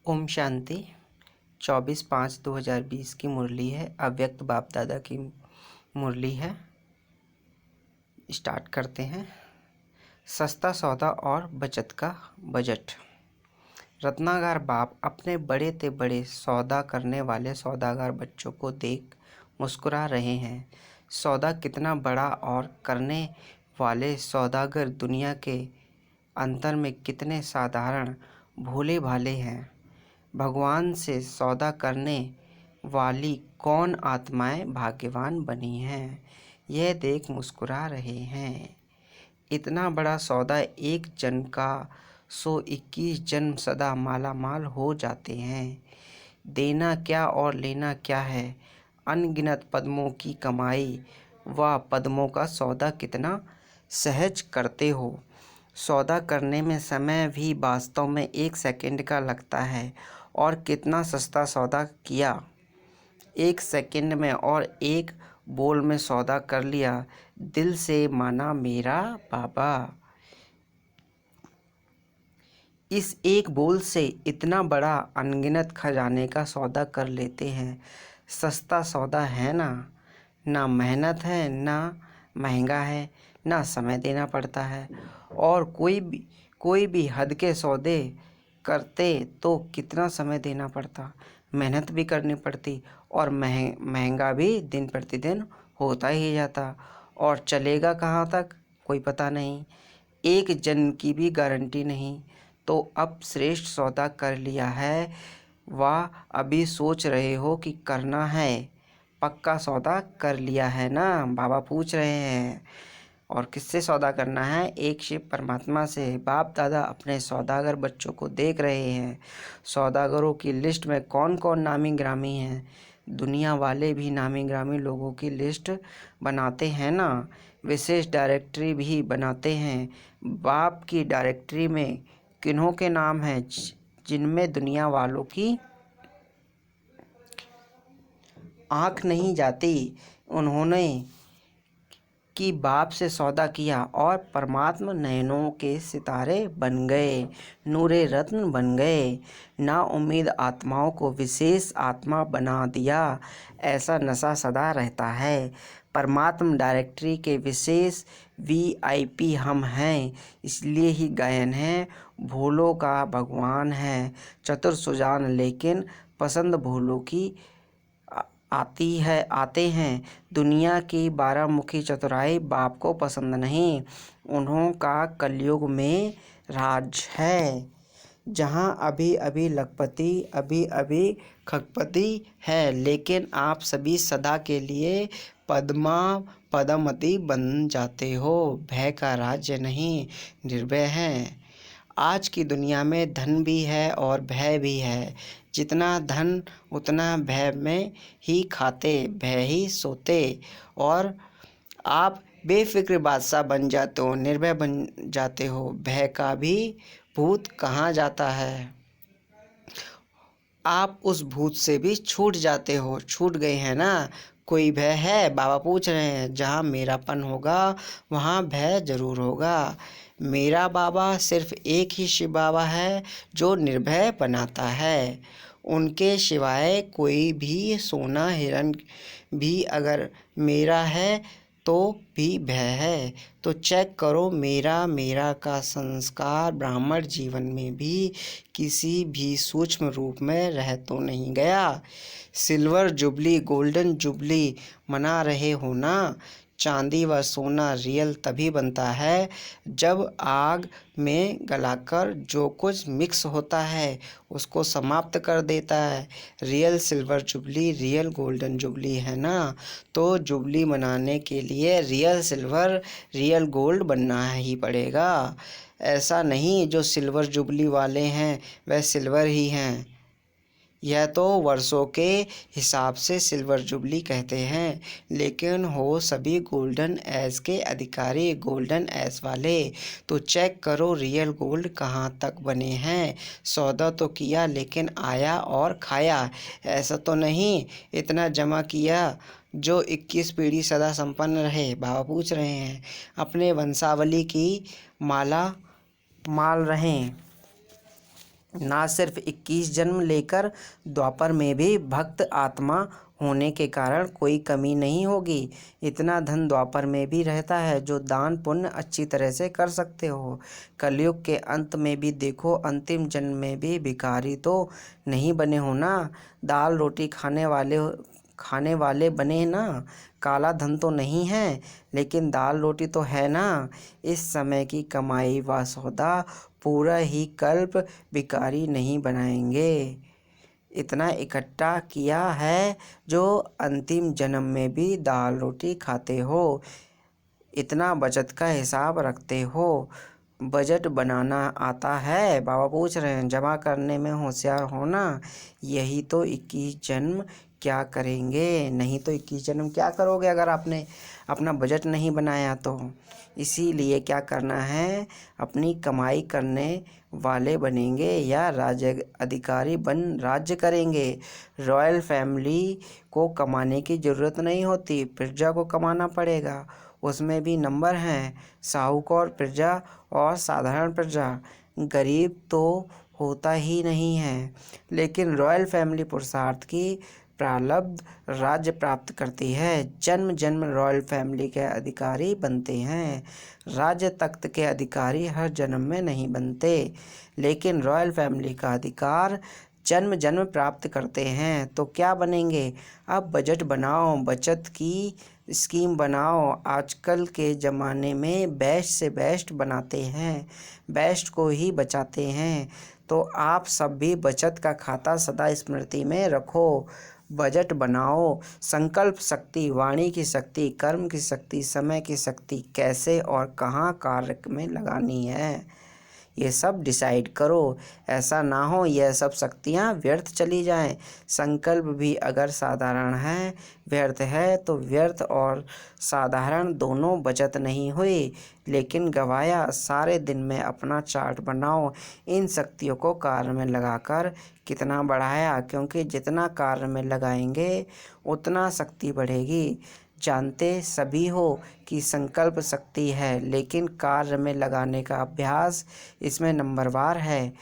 ओम शांति। 24/5/2020 की मुरली है। अव्यक्त बाप दादा की मुरली है। स्टार्ट करते हैं। सस्ता सौदा और बचत का बजट। रत्नागार बाप अपने बड़े ते बड़े सौदा करने वाले सौदागर बच्चों को देख मुस्कुरा रहे हैं। सौदा कितना बड़ा और करने वाले सौदागर दुनिया के अंतर में कितने साधारण भोले भाले हैं। भगवान से सौदा करने वाली कौन आत्माएं भाग्यवान बनी हैं, यह देख मुस्कुरा रहे हैं। इतना बड़ा सौदा एक जन का 121 जन्म सदा माला माल हो जाते हैं। देना क्या और लेना क्या है। अनगिनत पद्मों की कमाई व पद्मों का सौदा कितना सहज करते हो। सौदा करने में समय भी वास्तव में 1 सेकंड का लगता है और कितना सस्ता सौदा किया। 1 सेकंड में और एक बोल में सौदा कर लिया। दिल से माना मेरा बाबा। इस एक बोल से इतना बड़ा अनगिनत खजाने का सौदा कर लेते हैं। सस्ता सौदा है ना मेहनत है, ना महंगा है, ना समय देना पड़ता है। और कोई भी हद के सौदे करते तो कितना समय देना पड़ता, मेहनत भी करनी पड़ती और महंगा भी दिन प्रतिदिन होता ही जाता। और चलेगा कहाँ तक कोई पता नहीं, एक जन्म की भी गारंटी नहीं। तो अब श्रेष्ठ सौदा कर लिया है व अभी सोच रहे हो कि करना है। पक्का सौदा कर लिया है ना, बाबा पूछ रहे हैं। और किससे सौदा करना है? एक शिव परमात्मा से। बाप दादा अपने सौदागर बच्चों को देख रहे हैं। सौदागरों की लिस्ट में कौन कौन नामी ग्रामी हैं। दुनिया वाले भी नामी ग्रामी लोगों की लिस्ट बनाते हैं ना, विशेष डायरेक्टरी भी बनाते हैं। बाप की डायरेक्टरी में किन्हों के नाम हैं जिनमें दुनिया वालों की आँख नहीं जाती। उन्होंने कि बाप से सौदा किया और परमात्मा नयनों के सितारे बन गए, नूरे रत्न बन गए। ना उम्मीद आत्माओं को विशेष आत्मा बना दिया। ऐसा नशा सदा रहता है। परमात्मा डायरेक्टरी के विशेष VIP हम हैं, इसलिए ही गायन है भोलों का भगवान है। चतुर सुजान लेकिन पसंद भोलों की आते हैं। दुनिया की 12 मुखी चतुराई बाप को पसंद नहीं। उन्हों का कलयुग में राज है, जहाँ अभी अभी लखपति अभी अभी खगपति है। लेकिन आप सभी सदा के लिए पदमती बन जाते हो। भय का राज्य नहीं, निर्भय है। आज की दुनिया में धन भी है और भय भी है। जितना धन उतना भय में ही खाते, भय ही सोते। और आप बेफिक्र बादशाह बन जाते हो, निर्भय बन जाते हो। भय का भी भूत कहाँ जाता है। आप उस भूत से भी छूट जाते हो, छूट गए हैं ना। कोई भय है? बाबा पूछ रहे हैं। जहाँ मेरापन होगा वहाँ भय जरूर होगा। मेरा बाबा सिर्फ एक ही शिव बाबा है जो निर्भय बनाता है। उनके सिवाय कोई भी सोना हिरण भी अगर मेरा है तो भी भय है। तो चेक करो मेरा का संस्कार ब्राह्मण जीवन में भी किसी भी सूक्ष्म रूप में रह तो नहीं गया। सिल्वर जुबली गोल्डन जुबली मना रहे हो ना। चांदी व सोना रियल तभी बनता है जब आग में गलाकर जो कुछ मिक्स होता है उसको समाप्त कर देता है। Real silver jubilee real golden jubilee है ना। तो जुबली मनाने के लिए रियल सिल्वर रियल गोल्ड बनना ही पड़ेगा। ऐसा नहीं जो सिल्वर जुबली वाले हैं वह सिल्वर ही हैं। यह तो वर्षों के हिसाब से सिल्वर जुबली कहते हैं, लेकिन हो सभी गोल्डन एज के अधिकारी, गोल्डन एज वाले। तो चेक करो रियल गोल्ड कहाँ तक बने हैं। सौदा तो किया लेकिन आया और खाया। ऐसा तो नहीं इतना जमा किया जो 21 पीढ़ी सदा संपन्न रहे। बाबा पूछ रहे हैं अपने वंशावली की माल रहें। ना सिर्फ 21 जन्म लेकर द्वापर में भी भक्त आत्मा होने के कारण कोई कमी नहीं होगी। इतना धन द्वापर में भी रहता है जो दान पुण्य अच्छी तरह से कर सकते हो। कलयुग के अंत में भी देखो, अंतिम जन्म में भी भिखारी तो नहीं बने हो ना, दाल रोटी खाने वाले बने ना। काला धन तो नहीं है, लेकिन दाल रोटी तो है ना। इस समय की कमाई व सौदा पूरा ही कल्प भिखारी नहीं बनाएंगे। इतना इकट्ठा किया है जो अंतिम जन्म में भी दाल रोटी खाते हो। इतना बचत का हिसाब रखते हो। बजट बनाना आता है? बाबा पूछ रहे हैं। जमा करने में होशियार होना। यही तो 21 जन्म क्या करेंगे? नहीं तो 21 जन्म क्या करोगे अगर आपने अपना बजट नहीं बनाया तो। इसीलिए क्या करना है, अपनी कमाई करने वाले बनेंगे या राज्य अधिकारी बन राज्य करेंगे। रॉयल फैमिली को कमाने की ज़रूरत नहीं होती, प्रजा को कमाना पड़ेगा। उसमें भी नंबर हैं, साहूकार प्रजा और साधारण प्रजा। गरीब तो होता ही नहीं है, लेकिन रॉयल फैमिली पुरुषार्थ की प्रारब्ध राज्य प्राप्त करती है। जन्म जन्म रॉयल फैमिली के अधिकारी बनते हैं। राज्य तख्त के अधिकारी हर जन्म में नहीं बनते, लेकिन रॉयल फैमिली का अधिकार जन्म जन्म प्राप्त करते हैं। तो क्या बनेंगे? अब बजट बनाओ, बचत की स्कीम बनाओ। आजकल के ज़माने में बेस्ट से बेस्ट बनाते हैं, बेस्ट को ही बचाते हैं। तो आप सब भी बचत का खाता सदा स्मृति में रखो। बजट बनाओ। संकल्प शक्ति, वाणी की शक्ति, कर्म की शक्ति, समय की शक्ति कैसे और कहाँ कार्य में लगानी है, ये सब डिसाइड करो। ऐसा ना हो यह सब शक्तियाँ व्यर्थ चली जाएं। संकल्प भी अगर साधारण है, व्यर्थ है, तो व्यर्थ और साधारण दोनों बचत नहीं हुई, लेकिन गवाया। सारे दिन में अपना चार्ट बनाओ, इन शक्तियों को कार्य में लगाकर कितना बढ़ाया, क्योंकि जितना कार्य में लगाएंगे उतना शक्ति बढ़ेगी। जानते सभी हो कि संकल्प शक्ति है, लेकिन कार्य में लगाने का अभ्यास इसमें नंबरवार है।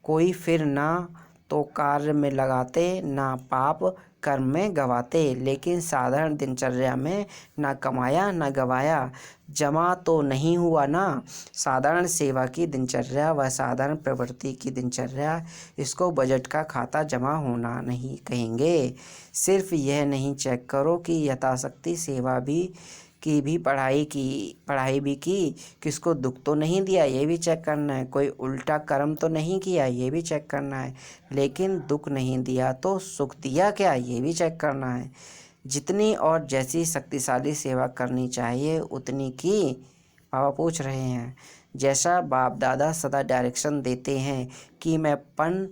कोई फिर ना तो कार्य में लगाते, ना पाप कर्म में गवाते, लेकिन साधारण दिनचर्या में ना कमाया ना गवाया। जमा तो नहीं हुआ ना। साधारण सेवा की दिनचर्या व साधारण प्रवृत्ति की दिनचर्या, इसको बजट का खाता जमा होना नहीं कहेंगे। सिर्फ यह नहीं चेक करो कि यथाशक्ति सेवा भी पढ़ाई भी की, किसको दुख तो नहीं दिया, ये भी चेक करना है। कोई उल्टा कर्म तो नहीं किया, ये भी चेक करना है। लेकिन दुख नहीं दिया तो सुख दिया क्या, ये भी चेक करना है। जितनी और जैसी शक्तिशाली सेवा करनी चाहिए उतनी की। बाबा पूछ रहे हैं। जैसा बाप दादा सदा डायरेक्शन देते हैं कि मेरेपन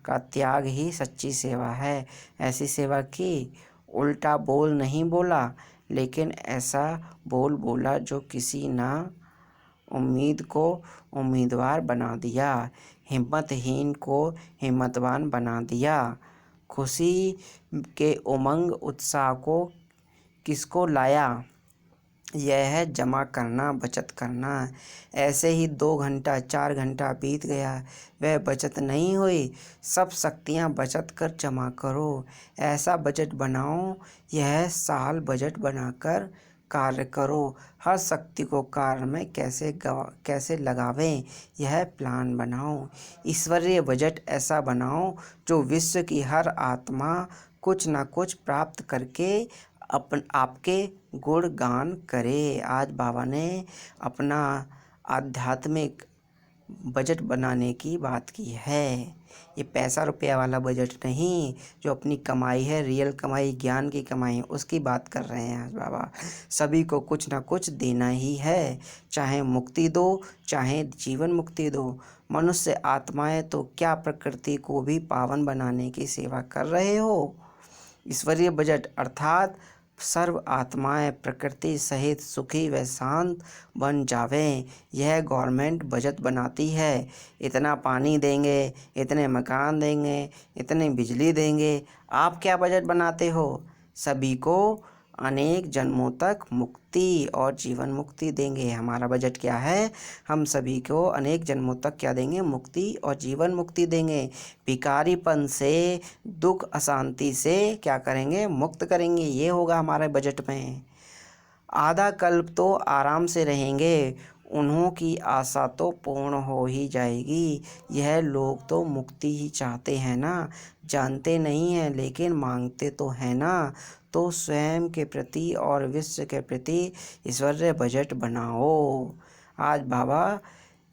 का त्याग ही सच्ची सेवा है, ऐसी सेवा की। उल्टा बोल नहीं बोला, लेकिन ऐसा बोल बोला जो किसी ना उम्मीद को उम्मीदवार बना दिया, हिम्मतहीन को हिम्मतवान बना दिया। खुशी के उमंग उत्साह को किसको लाया? यह है जमा करना, बचत करना। ऐसे ही 2 घंटा 4 घंटा बीत गया, वह बचत नहीं हुई। सब शक्तियाँ बचत कर जमा करो। ऐसा बजट बनाओ, यह साल बजट बनाकर कार्य करो। हर शक्ति को कार्य में कैसे लगावें, यह प्लान बनाओ। ईश्वरीय बजट ऐसा बनाओ जो विश्व की हर आत्मा कुछ न कुछ प्राप्त करके आपके गुणगान करे। आज बाबा ने अपना आध्यात्मिक बजट बनाने की बात की है। ये पैसा रुपया वाला बजट नहीं, जो अपनी कमाई है, रियल कमाई, ज्ञान की कमाई, उसकी बात कर रहे हैं आज बाबा। सभी को कुछ ना कुछ देना ही है, चाहे मुक्ति दो, चाहे जीवन मुक्ति दो। मनुष्य आत्माएं तो क्या प्रकृति को भी पावन बनाने की सेवा कर रहे हो। ईश्वरीय बजट अर्थात सर्व आत्माएं प्रकृति सहित सुखी व शांत बन जावें, यह गवर्नमेंट बजट बनाती है। इतना पानी देंगे, इतने मकान देंगे, इतनी बिजली देंगे। आप क्या बजट बनाते हो? सभी को अनेक जन्मों तक मुक्ति और जीवन मुक्ति देंगे। हमारा बजट क्या है? हम सभी को अनेक जन्मों तक क्या देंगे? मुक्ति और जीवन मुक्ति देंगे। भिखारीपन से, दुख अशांति से क्या करेंगे? मुक्त करेंगे। ये होगा हमारे बजट में। आधा कल्प तो आराम से रहेंगे, उन्हों की आशा तो पूर्ण हो ही जाएगी। यह लोग तो मुक्ति ही चाहते हैं ना, जानते नहीं हैं लेकिन मांगते तो हैं ना। तो स्वयं के प्रति और विश्व के प्रति ईश्वरीय बजट बनाओ। आज बाबा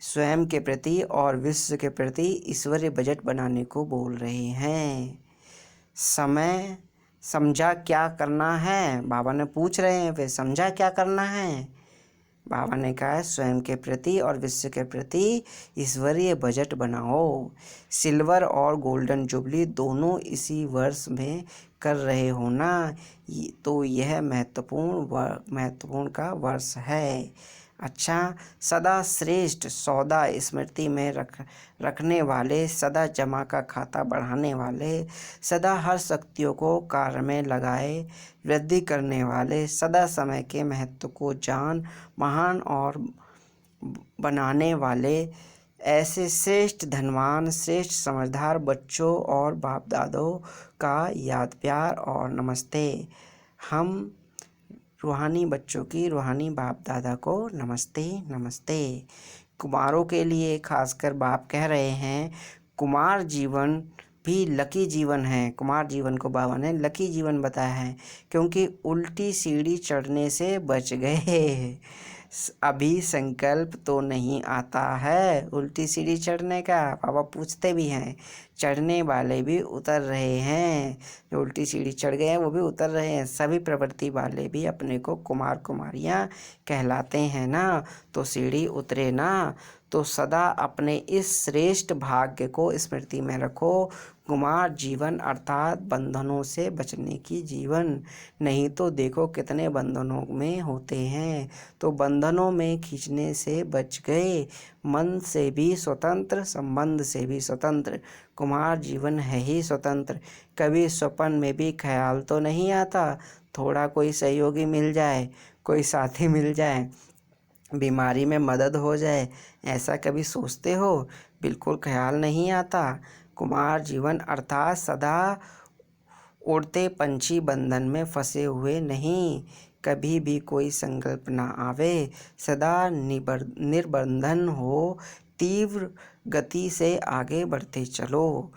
स्वयं के प्रति और विश्व के प्रति ईश्वरीय बजट बनाने को बोल रहे हैं। समय समझा क्या करना है? बाबा ने पूछ रहे हैं, फिर समझा क्या करना है? बाबा ने कहा है स्वयं के प्रति और विश्व के प्रति ईश्वरीय बजट बनाओ। सिल्वर और गोल्डन जुबली दोनों इसी वर्ष में कर रहे हो ना, तो यह महत्वपूर्ण का वर्ष है। अच्छा, सदा श्रेष्ठ सौदा स्मृति में रखने वाले, सदा जमा का खाता बढ़ाने वाले, सदा हर शक्तियों को कार्य में लगाए वृद्धि करने वाले, सदा समय के महत्व को जान महान और बनाने वाले, ऐसे श्रेष्ठ धनवान, श्रेष्ठ समझदार बच्चों और बाप दादों का याद प्यार और नमस्ते। हम रूहानी बच्चों की रूहानी बाप दादा को नमस्ते नमस्ते। कुमारों के लिए खासकर बाप कह रहे हैं, कुमार जीवन भी लकी जीवन है। कुमार जीवन को बाबा ने लकी जीवन बताया है, क्योंकि उल्टी सीढ़ी चढ़ने से बच गए। अभी संकल्प तो नहीं आता है उल्टी सीढ़ी चढ़ने का। बाबा पूछते भी हैं, चढ़ने वाले भी उतर रहे हैं। जो उल्टी सीढ़ी चढ़ गए हैं वो भी उतर रहे हैं। सभी प्रवृत्ति वाले भी अपने को कुमार कुमारियाँ कहलाते हैं ना, तो सीढ़ी उतरे ना। तो सदा अपने इस श्रेष्ठ भाग्य को स्मृति में रखो। कुमार जीवन अर्थात बंधनों से बचने की जीवन। नहीं तो देखो कितने बंधनों में होते हैं, तो बंधनों में खींचने से बच गए। मन से भी स्वतंत्र, संबंध से भी स्वतंत्र। कुमार जीवन है ही स्वतंत्र। कभी स्वप्न में भी ख्याल तो नहीं आता थोड़ा कोई सहयोगी मिल जाए, कोई साथी मिल जाए, बीमारी में मदद हो जाए, ऐसा कभी सोचते हो? बिल्कुल ख्याल नहीं आता। कुमार जीवन अर्थात सदा उड़ते पंछी बंधन में फंसे हुए नहीं। कभी भी कोई संकल्प ना आवे, सदा निर्बंधन हो, तीव्र गति से आगे बढ़ते चलो।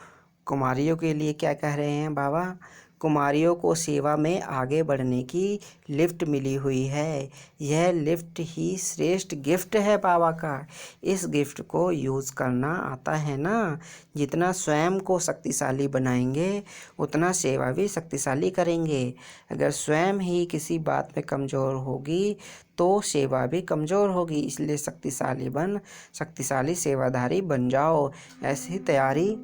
कुमारियों के लिए क्या कह रहे हैं बाबा? कुमारियों को सेवा में आगे बढ़ने की लिफ्ट मिली हुई है। यह लिफ्ट ही श्रेष्ठ गिफ्ट है बाबा का। इस गिफ्ट को यूज़ करना आता है ना। जितना स्वयं को शक्तिशाली बनाएंगे उतना सेवा भी शक्तिशाली करेंगे। अगर स्वयं ही किसी बात में कमज़ोर होगी तो सेवा भी कमज़ोर होगी। इसलिए शक्तिशाली सेवाधारी बन जाओ। ऐसी तैयारी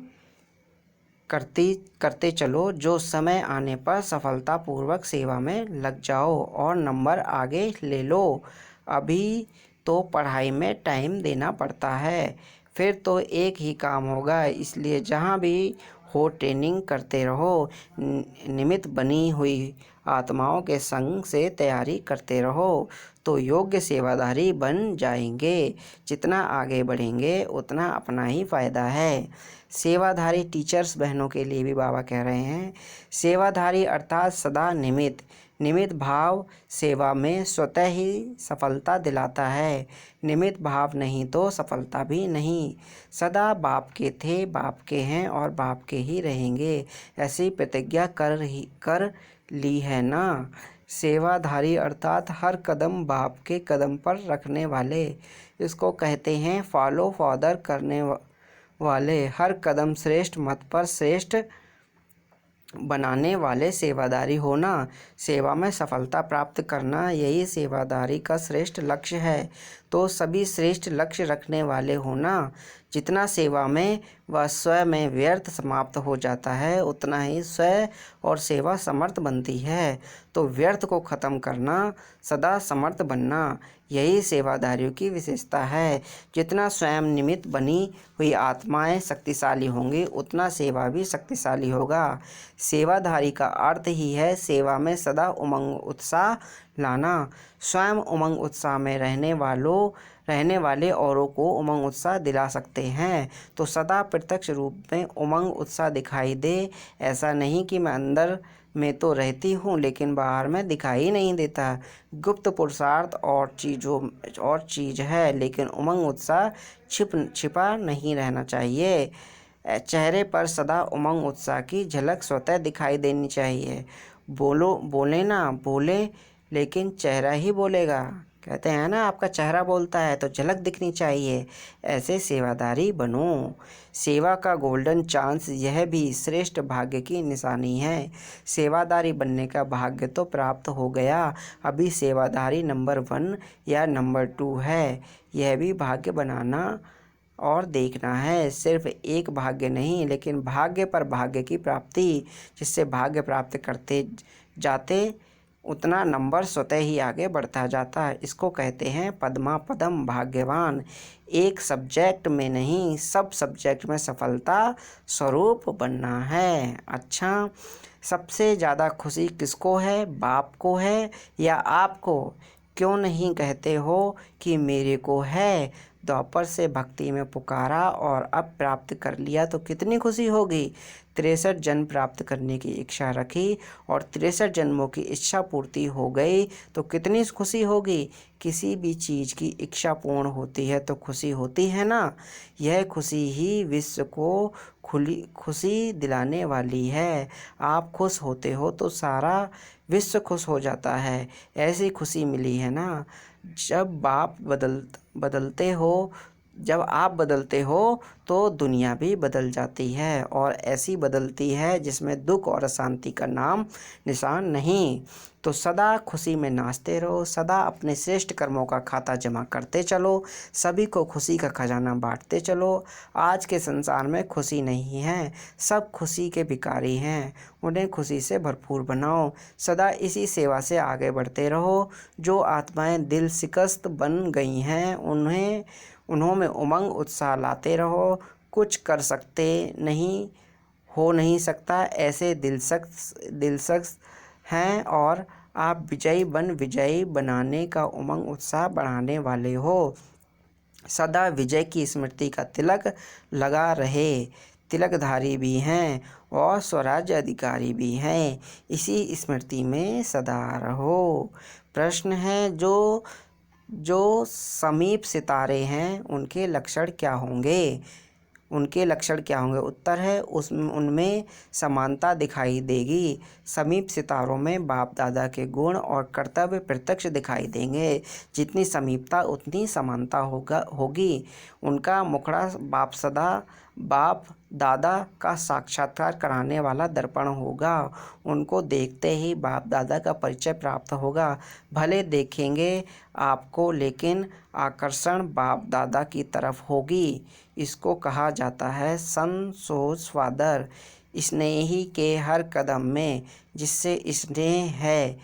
करते चलो, जो समय आने पर सफलतापूर्वक सेवा में लग जाओ और नंबर आगे ले लो। अभी तो पढ़ाई में टाइम देना पड़ता है, फिर तो एक ही काम होगा। इसलिए जहाँ भी हो ट्रेनिंग करते रहो। निमित्त बनी हुई आत्माओं के संग से तैयारी करते रहो, तो योग्य सेवाधारी बन जाएंगे। जितना आगे बढ़ेंगे उतना अपना ही फ़ायदा है। सेवाधारी टीचर्स बहनों के लिए भी बाबा कह रहे हैं, सेवाधारी अर्थात सदा निमित्त भाव सेवा में स्वतः ही सफलता दिलाता है। निमित्त भाव नहीं तो सफलता भी नहीं। सदा बाप के थे, बाप के हैं और बाप के ही रहेंगे, ऐसी प्रतिज्ञा कर ली है ना। सेवाधारी अर्थात हर कदम बाप के कदम पर रखने वाले, इसको कहते हैं फॉलो फादर करने वाले। हर कदम श्रेष्ठ मत पर श्रेष्ठ बनाने वाले सेवादारी होना। सेवा में सफलता प्राप्त करना, यही सेवादारी का श्रेष्ठ लक्ष्य है। तो सभी श्रेष्ठ लक्ष्य रखने वाले होना। जितना सेवा में व स्वयं में व्यर्थ समाप्त हो जाता है, उतना ही स्वयं और सेवा समर्थ बनती है। तो व्यर्थ को खत्म करना, सदा समर्थ बनना, यही सेवाधारियों की विशेषता है। जितना स्वयं निमित्त बनी हुई आत्माएं शक्तिशाली होंगी, उतना सेवा भी शक्तिशाली होगा। सेवाधारी का अर्थ ही है सेवा में सदा उमंग उत्साह लाना। स्वयं उमंग उत्साह में रहने वाले औरों को उमंग उत्साह दिला सकते हैं। तो सदा प्रत्यक्ष रूप में उमंग उत्साह दिखाई दे, ऐसा नहीं कि मैं अंदर में तो रहती हूँ लेकिन बाहर में दिखाई नहीं देता। गुप्त पुरुषार्थ और चीज़ है, लेकिन उमंग उत्साह छिपा नहीं रहना चाहिए। चेहरे पर सदा उमंग उत्साह की झलक स्वतः दिखाई देनी चाहिए। बोले ना बोले, लेकिन चेहरा ही बोलेगा। कहते हैं ना, आपका चेहरा बोलता है तो झलक दिखनी चाहिए। ऐसे सेवादारी बनो। सेवा का गोल्डन चांस यह भी श्रेष्ठ भाग्य की निशानी है। सेवादारी बनने का भाग्य तो प्राप्त हो गया, अभी सेवादारी नंबर 1 या नंबर 2 है। यह भी भाग्य बनाना और देखना है। सिर्फ एक भाग्य नहीं, लेकिन भाग्य पर भाग्य की प्राप्ति। जिससे भाग्य प्राप्त करते जाते उतना नंबर स्वतः ही आगे बढ़ता जाता है। इसको कहते हैं पद्मा पदम भाग्यवान। एक सब्जेक्ट में नहीं, सब सब्जेक्ट में सफलता स्वरूप बनना है। अच्छा, सबसे ज़्यादा खुशी किसको है? बाप को है या आपको? क्यों नहीं कहते हो कि मेरे को है? द्वापर से भक्ति में पुकारा और अब प्राप्त कर लिया तो कितनी खुशी होगी। 63 जन्म प्राप्त करने की इच्छा रखी और 63 जन्मों की इच्छा पूर्ति हो गई तो कितनी खुशी होगी। किसी भी चीज़ की इच्छा पूर्ण होती है तो खुशी होती है ना। यह खुशी ही विश्व को खुशी दिलाने वाली है। आप खुश होते हो तो सारा विश्व खुश हो जाता है। ऐसी खुशी मिली है ना। जब आप बदलते हो तो दुनिया भी बदल जाती है, और ऐसी बदलती है जिसमें दुख और अशांति का नाम निशान नहीं। तो सदा खुशी में नाचते रहो, सदा अपने श्रेष्ठ कर्मों का खाता जमा करते चलो, सभी को खुशी का खजाना बांटते चलो। आज के संसार में खुशी नहीं है, सब खुशी के भिखारी हैं, उन्हें खुशी से भरपूर बनाओ। सदा इसी सेवा से आगे बढ़ते रहो। जो आत्माएं दिल शिकस्त बन गई हैं उन्हों में उमंग उत्साह लाते रहो। कुछ कर सकते नहीं, हो नहीं सकता, ऐसे दिलशख्स हैं, और आप विजयी बनाने का उमंग उत्साह बढ़ाने वाले हो। सदा विजय की स्मृति का तिलक लगा रहे। तिलकधारी भी हैं और स्वराज्य अधिकारी भी हैं, इसी स्मृति में सदा रहो। प्रश्न है, जो समीप सितारे हैं उनके लक्षण क्या होंगे? उत्तर है उनमें समानता दिखाई देगी। समीप सितारों में बाप दादा के गुण और कर्तव्य प्रत्यक्ष दिखाई देंगे। जितनी समीपता उतनी समानता होगी। उनका मुखड़ा बाप दादा का साक्षात्कार कराने वाला दर्पण होगा। उनको देखते ही बाप दादा का परिचय प्राप्त होगा। भले देखेंगे आपको, लेकिन आकर्षण बाप दादा की तरफ होगी। इसको कहा जाता है सन सोज फादर। स्नेही के हर कदम में जिससे स्नेह है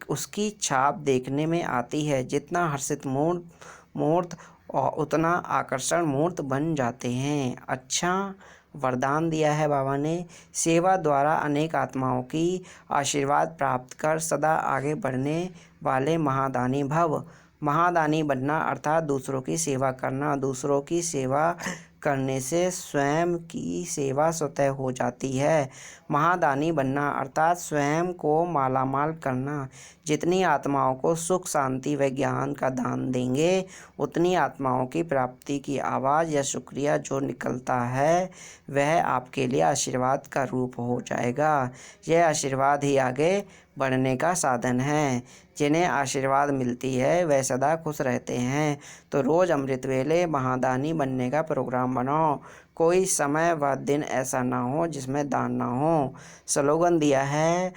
उसकी छाप देखने में आती है। जितना हर्षित मूर्त और उतना आकर्षण मूर्त बन जाते हैं। अच्छा वरदान दिया है बाबा ने, सेवा द्वारा अनेक आत्माओं की आशीर्वाद प्राप्त कर सदा आगे बढ़ने वाले महादानी भव। महादानी बनना अर्थात दूसरों की सेवा करना। दूसरों की सेवा करने से स्वयं की सेवा स्वतः हो जाती है। महादानी बनना अर्थात स्वयं को मालामाल करना। जितनी आत्माओं को सुख शांति व ज्ञान का दान देंगे, उतनी आत्माओं की प्राप्ति की आवाज़ या शुक्रिया जो निकलता है वह आपके लिए आशीर्वाद का रूप हो जाएगा। यह आशीर्वाद ही आगे बढ़ने का साधन है। जिन्हें आशीर्वाद मिलती है वह सदा खुश रहते हैं। तो रोज़ अमृत वेले महादानी बनने का प्रोग्राम बनाओ। कोई समय व दिन ऐसा ना हो जिसमें दान ना हो। स्लोगन दिया है,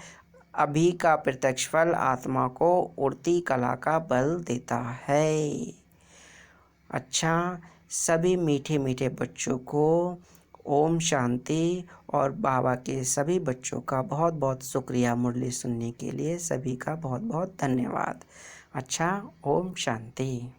अभी का प्रत्यक्ष फल आत्मा को उड़ती कला का बल देता है। अच्छा, सभी मीठे मीठे बच्चों को ओम शांति। और बाबा के सभी बच्चों का बहुत बहुत शुक्रिया मुरली सुनने के लिए। सभी का बहुत बहुत धन्यवाद। अच्छा, ओम शांति।